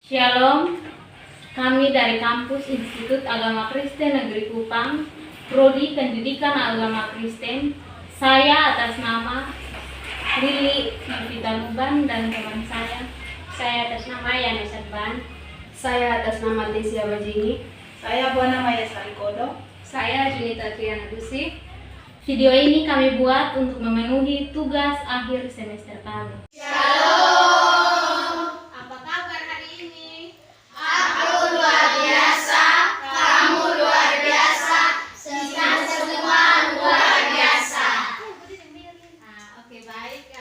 Shalom, kami dari kampus Institut Agama Kristen Negeri Kupang, Prodi Pendidikan Agama Kristen. Saya atas nama Lili Novita Nuban dan teman saya atas nama Yana Serban. Saya atas nama Tesia Bajini. Saya Buana Maya Sarikodo. Saya Junita Triana Dusi. Video ini kami buat untuk memenuhi tugas akhir semester kami. Shalom. Apa kabar hari ini? Aku luar biasa, kamu luar biasa, kita semua luar biasa. Oke, baik.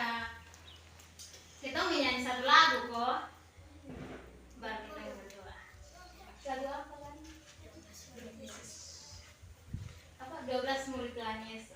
Kita menyanyi satu lagu kok. Baru kita berdoa. Lagu apa kan? 12 murid Tuhan Yesus.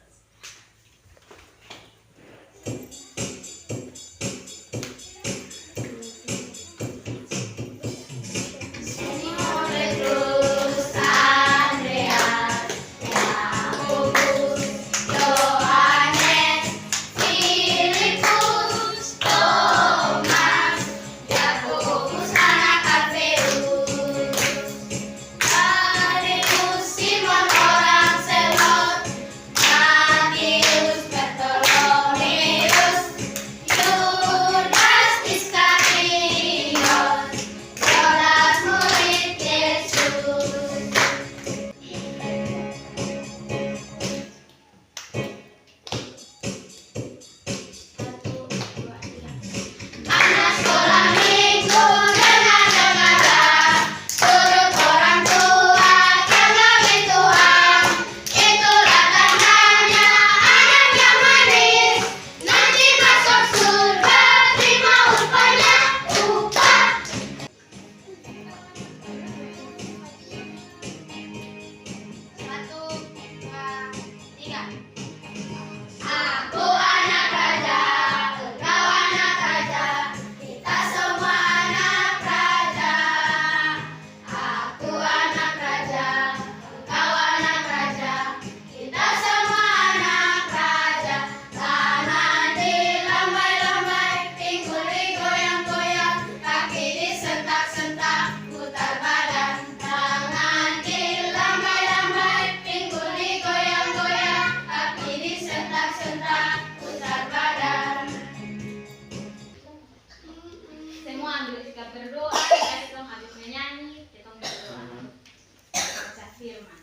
Berdoa, kita habis menyanyi, kita berdoa. Baca firman.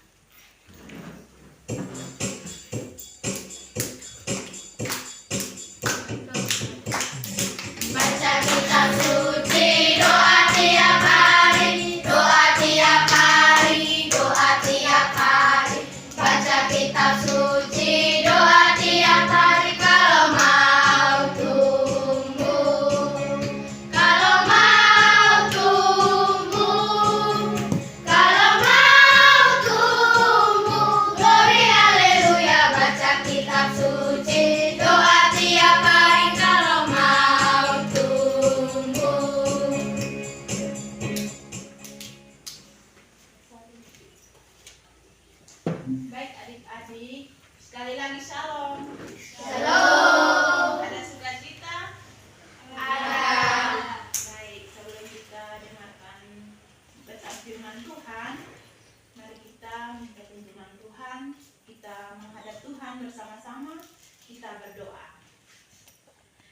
Baca kitab suci, doa tiap hari, doa tiap hari, doa tiap hari. Baca kitab suci, doa tiap hari kalau mau tumbuh. Kalau mau tumbuh, kalau mau tumbuh, glory haleluya. Baca kitab suci, doa tiap hari kalau mau tumbuh. Baik adik-adik, sekali lagi shalom. Shalom. Ada sukacita? Ada. Baik, sebelum kita dengarkan bacaan firman Tuhan, mari kita minta tuntunan Tuhan. Kita menghadap Tuhan bersama-sama. Kita berdoa.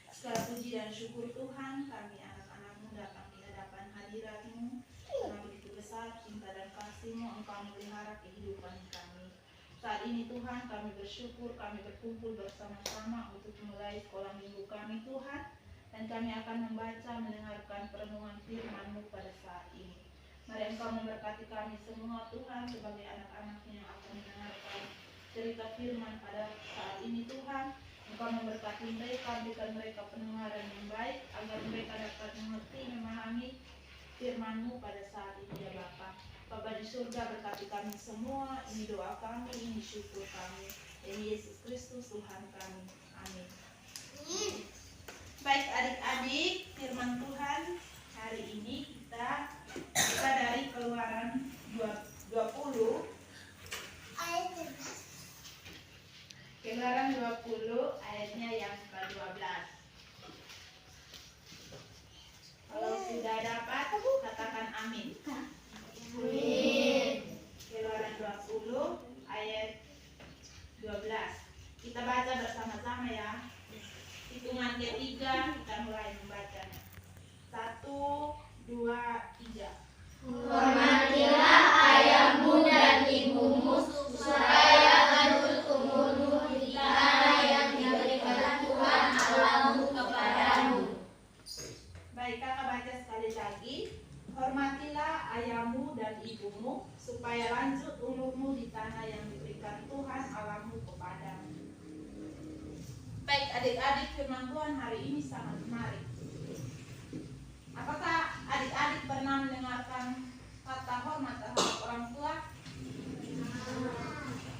Segala puji dan syukur Tuhan, kami anak-anak-Mu datang di hadapan hadirat-Mu. Karena begitu besar cinta dan kasih-Mu, Engkau memelihara kehidupan kami. Saat ini Tuhan, kami bersyukur, kami berkumpul bersama-sama untuk mulai sekolah minggu kami Tuhan. Dan kami akan membaca, mendengarkan perenungan firman-Mu pada saat ini. Mari Engkau memberkati kami semua Tuhan, sebagai anak-anak-Mu yang akan mendengarkan cerita firman pada saat ini Tuhan. Engkau memberkati mereka, berikan mereka pendengaran yang baik, agar mereka dapat mengerti, memahami firman-Mu pada saat ini ya Bapa. Bapa di surga, berkati kami semua. Ini doa kami, ini syukur kami. Demi Yesus Kristus Tuhan kami. Amin. Baik adik-adik, firman Tuhan hari ini kita dari Keluaran 20 Keluaran 20 ayatnya yang ke-12. Kalau sudah dapat, katakan 2, 3. Hormatilah ayahmu dan ibumu supaya lanjut umurmu di tanah yang diberikan Tuhan Allahmu kepadamu. Baik, kakak baca sekali lagi. Hormatilah ayahmu dan ibumu supaya lanjut umurmu di tanah yang diberikan Tuhan Allahmu kepadamu. Baik adik-adik, firman Tuhan hari ini sangat menarik. Apakah adik-adik pernah mendengarkan kata hormat terhadap orang tua?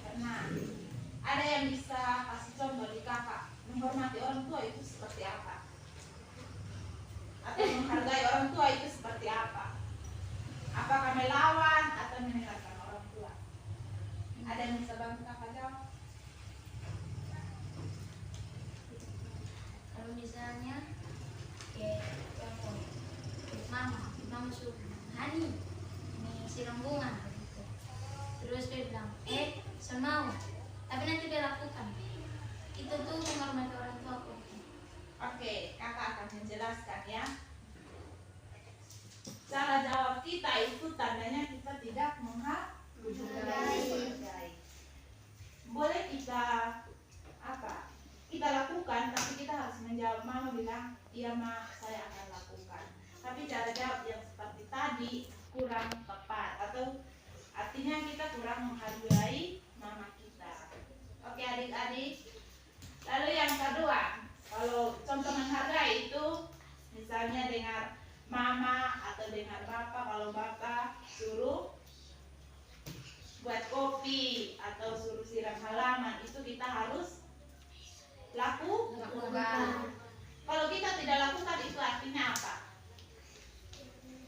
Pernah. Ada yang bisa kasih contoh di kakak, menghormati orang tua itu seperti apa? Atau menghargai orang tua itu seperti apa? Apakah melawan atau mendengarkan orang tua? Ada yang bisa bantu kakak jawab? Kalau misalnya mama suruh Hani ini siram bunga gitu. Terus dia bilang saya mau, tapi nanti dia lakukan. Itu tuh menghormati orang tua aku. Oke, kakak akan menjelaskan ya. Cara jawab kita itu tandanya kita tidak menghargai. Boleh kita kita lakukan, tapi kita harus menjawab. Mama bilang, iya ma, saya akan lakukan. Tapi cara jawab yang seperti tadi kurang tepat, atau artinya kita kurang menghargai mama kita. Oke adik-adik. Lalu yang kedua, kalau contoh menghargai itu misalnya dengar mama atau dengar bapak. Kalau bapak suruh buat kopi atau suruh siram halaman, itu kita harus lakukan. Kalau kita tidak lakukan, itu artinya apa?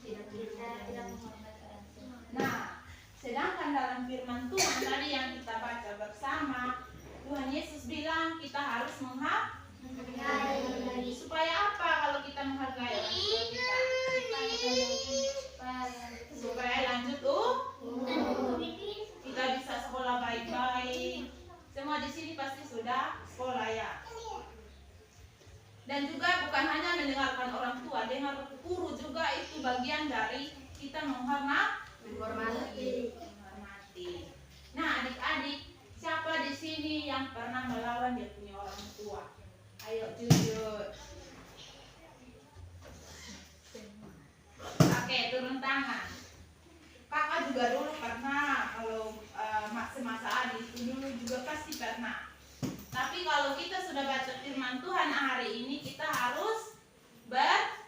Tidak menghormati orang tua. Nah, sedangkan dalam firman Tuhan tadi yang kita baca bersama, Tuhan Yesus bilang kita harus menghargai. Supaya apa kalau kita menghargai orang tua kita? Supaya lanjut kita bisa sekolah baik-baik. Semua di sini pasti sudah sekolah ya. Dan juga bukan hanya mendengarkan orang tua, dengar guru juga itu bagian dari kita menghormati. Nah, adik-adik, siapa di sini yang pernah melawan dia punya orang tua? Ayo jujur. Oke, turun tangan. Kakak juga dulu pernah, kalau semasa adik itu dulu juga pasti pernah. Tapi kalau kita sudah baca firman Tuhan hari ini, kita harus berubah.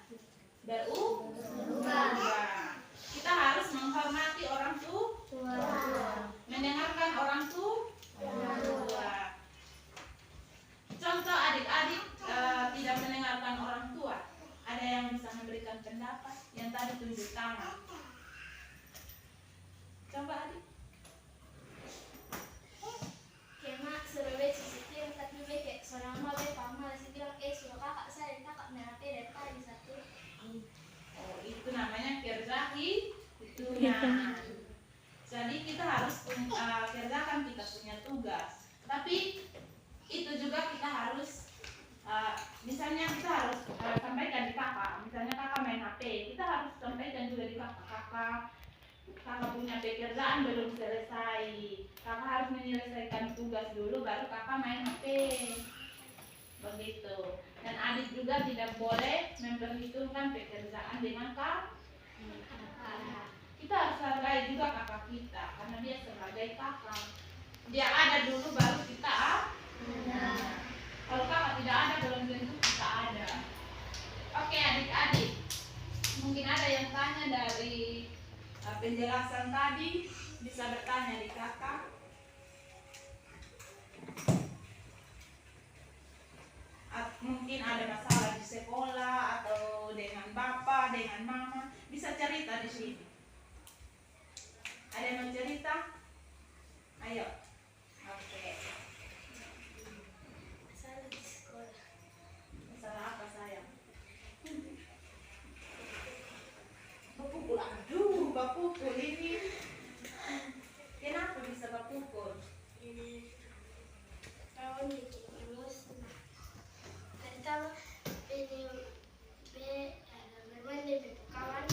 Kita harus menghormati orang tua, mendengarkan orang tua. Contoh adik-adik tidak mendengarkan orang tua. Ada yang bisa memberikan pendapat? Yang tadi tunjuk tangan. Coba adik. Mak suruh beci setir, tapi kayak seorang mama pama setir suruh kakak saya kakak merate dari tadi satu. Oh, itu namanya kerjahi itu. Nah, jadi kita harus kerjakan kita punya tugas. Tapi itu juga kita harus misalnya kita harus sampaikan di kakak. Misalnya kakak main HP, kita harus sampaikan juga di kakak punya pekerjaan belum selesai. Kakak harus menyelesaikan tugas dulu, baru kakak main HP. Begitu. Dan adik juga tidak boleh memperhitungkan pekerjaan dengan kakak. Kita harus hargai juga kakak kita, karena dia sebagai kakak. Dia ada dulu baru kita kalau kakak tidak ada, belum tentu kita ada. Oke adik-adik, mungkin ada yang tanya dari penjelasan tadi, bisa bertanya di kakak. Mungkin ada masalah di sekolah atau dengan bapak, dengan mama, bisa cerita di sini. Ada yang mau cerita? Ayo. Oke. Masalah di sekolah. Masalah apa sayang? Bapukul, aduh, bapukul ini. Kenapa bisa bapukul? Ini tahun bikin terus. Pertama ini bermain dengan kawan.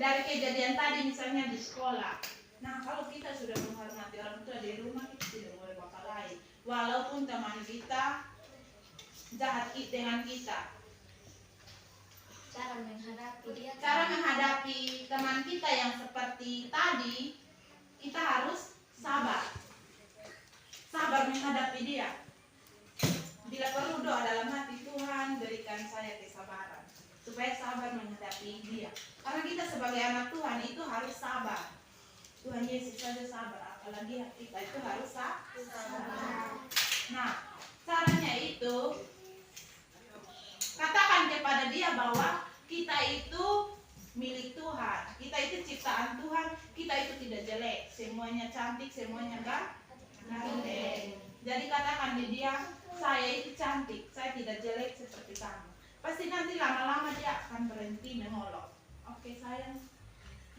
dari kejadian tadi misalnya di sekolah. Nah, kalau kita sudah menghormati orang tua di rumah, kita tidak boleh berkelahi. Walaupun teman kita jahat dengan kita. Cara menghadapi dia. Cara menghadapi teman kita yang seperti tadi, kita harus sabar. Sabar menghadapi dia. Bila perlu doa dalam hati, Tuhan berikan saya kesabaran supaya sabar menghadapi dia. Karena kita sebagai anak Tuhan itu harus sabar. Tuhan Yesus saja sabar, apalagi kita itu harus sabar. Nah, caranya itu katakan kepada dia bahwa kita itu milik Tuhan, kita itu ciptaan Tuhan, kita itu tidak jelek, semuanya cantik, semuanya ganteng. Jadi katakan di dia, saya itu cantik, saya tidak jelek seperti kamu. Pasti nanti lama-lama dia akan berhenti menolak. Oke sayang,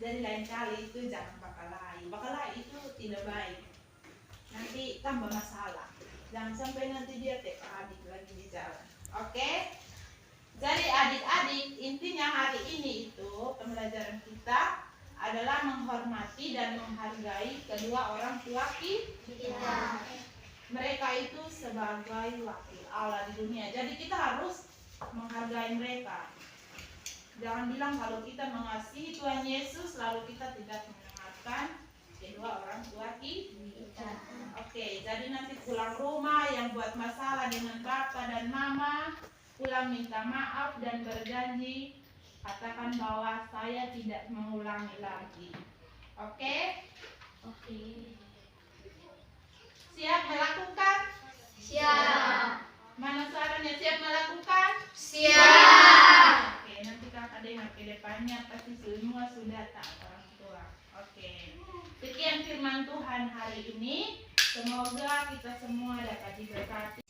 jadi lain kali itu jangan berkelahi. Berkelahi itu tidak baik, nanti tambah masalah. Jangan sampai nanti dia adik lagi di jalan. Oke? Jadi adik-adik, intinya hari ini itu pembelajaran kita adalah menghormati dan menghargai kedua orang tua kita. Mereka itu sebagai wakil Allah di dunia. Jadi kita harus menghargai mereka. Jangan bilang kalau kita mengasihi Tuhan Yesus lalu kita tidak mendengarkan kedua orang tua kita. Oke, jadi nanti pulang rumah yang buat masalah dengan bapak dan mama, pulang minta maaf dan berjanji, katakan bahwa saya tidak mengulangi lagi. Oke? Oke. Siap melakukan? Siap. Mana suaranya siap melakukan? Siap. Oke, nanti kakak dengar ke depannya pasti semua sudah tak orang tua. Oke. Sekian firman Tuhan hari ini. Semoga kita semua dapat diberkati.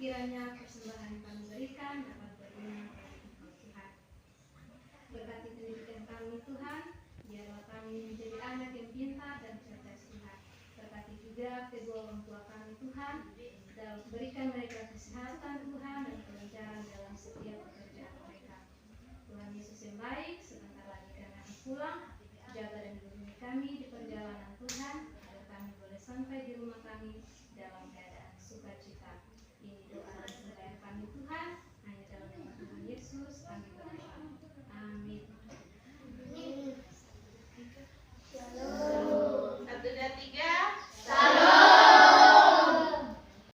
Kiranya persembahan yang kami berikan dapat berguna bagi Engkau Tuhan. Berkati pendidikan kami Tuhan, biarlah kami menjadi anak yang pintar dan cerdas Tuhan. Berkati juga kedua orang tua kami Tuhan, dan berikan mereka kesehatan Tuhan dan kelancaran dalam setiap pekerjaan mereka. Tuhan Yesus yang baik, sebentar lagi kami akan pulang, jaga dan lindungi kami di perjalanan Tuhan, agar kami boleh sampai di rumah kami dalam keadaan sukacita.